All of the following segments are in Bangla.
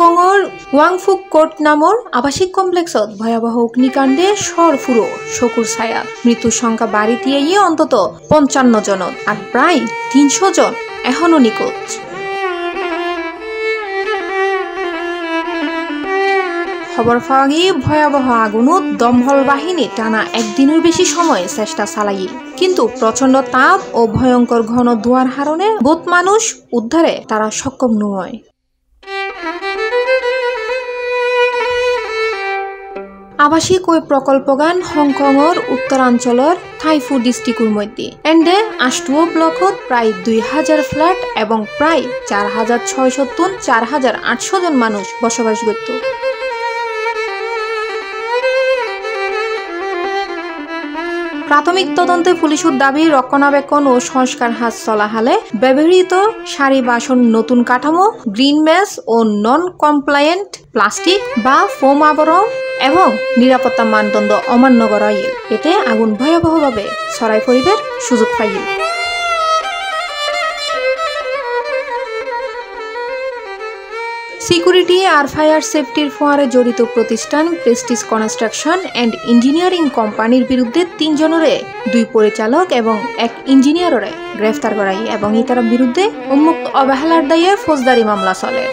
হংকংৰ ৱাংফুক কোৰ্ট নামৰ আৱাসিক কমপ্লেক্সত ভয়াবহ অগ্নিকাণ্ডে সৰফুৰো চকুৰ ছায়া। মৃত্যুৰ সংখ্যা বাঢ়ি গিয়ে অন্তত ৫৫ জনত আর প্রায় ৩০০ জন এখনো নিখোঁজ। খবর পাওয়া গিয়ে ভয়াবহ আগুনত দমকল বাহিনী টানা একদিনের বেশি সময় চেষ্টা চালাইল, কিন্তু প্রচন্ড তাপ ও ভয়ঙ্কর ঘন ধোঁয়ার কারণে বহুত মানুষ উদ্ধারে তারা সক্ষম নয়। আবাসিক ওই প্রকল্পগান হংকংর উত্তরাঞ্চলের থাইফু ডিস্ট্রিক্টের মধ্যে এন্ডে ৮ ব্লকত প্রায় ২,০০০ ফ্ল্যাট এবং প্রায় ৪,৬০০ টন ৪,৮০০ জন মানুষ বসবাস করত। প্রাথমিক তদন্তে পুলিশের দাবি রক্ষণাবেক্ষণ ও সংস্কার কাজ চলা হলে ব্যবহৃত সারি বাসন নতুন কাঠামো, গ্রিন মেস ও নন কমপ্লায়েন্ট প্লাস্টিক বা ফোম আবরণ এবং নিরাপত্তা মানদণ্ড অমান্য করা হইল। এতে আগুন ভয়াবহভাবে ছড়াই পড়িবার সুযোগ পাইল। সিকিউরিটি আর ফায়ার সেফটির ফোয়ারে জড়িত প্রতিষ্ঠান প্রেস্টিজ কনস্ট্রাকশন এন্ড ইঞ্জিনিয়ারিং কোম্পানির বিরুদ্ধে ৩ জনরে ২ পরিচালক এবং ১ ইঞ্জিনিয়াররে গ্রেফতার করাই এবং ইতার বিরুদ্ধে উন্মুক্ত অবহেলার দায়ে ফৌজদারি মামলা চলে।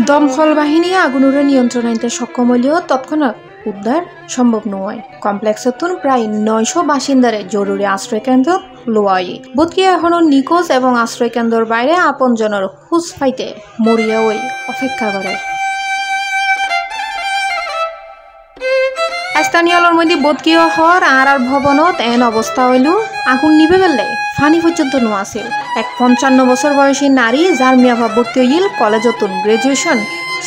দমকল বাহিনী আগুনের নিয়ন্ত্রণ আনতে সক্ষম হলেও তৎক্ষণাৎ উদ্ধার সম্ভব নয়। কমপ্লেক্সতুন প্রায় ৯০০ বাসিন্দারে জরুরি আশ্রয়কেন্দ্র লোয়াই বোধকে এখনো নিখোঁজ এবং আশ্রয়কেন্দ্রের বাইরে আপনজনের খোঁজ পাইতে মরিয়া ওই অপেক্ষা করে। স্থানীয়র মধ্যে বোধকীয় হওয়ার আর ভবনত এন অবস্থা হইল আগুন নিভে গেলে ফানি পর্যন্ত নোয়াছিল। এক ৫৫ বছর বয়সী নারী যার মিয়াফা ভর্তি হইল কলেজতুন গ্রাজুয়েশন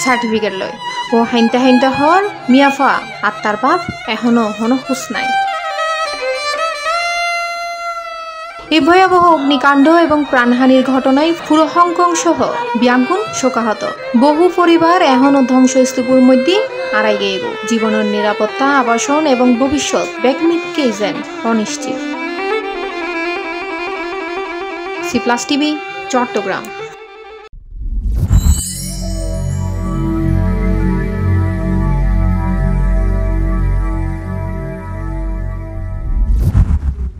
সার্টিফিকেট লয় ও হাইনতে হাইনতে হওয়ার মিয়াফা আর তার বাপ এখনো খোঁজ নাই। এই ভয়াবহ অগ্নিকাণ্ড এবং প্রাণহানির ঘটনায় পুরো হংকং সহ ব্যাপক শোকাহত। বহু পরিবার এখনো ধ্বংসস্তূপের মধ্যে আড়াই গিয়ে জীবনের নিরাপত্তা, আবাসন এবং ভবিষ্যৎ ব্যাকমিটকে যেন অনিশ্চিত। C plus TV, Chittagong.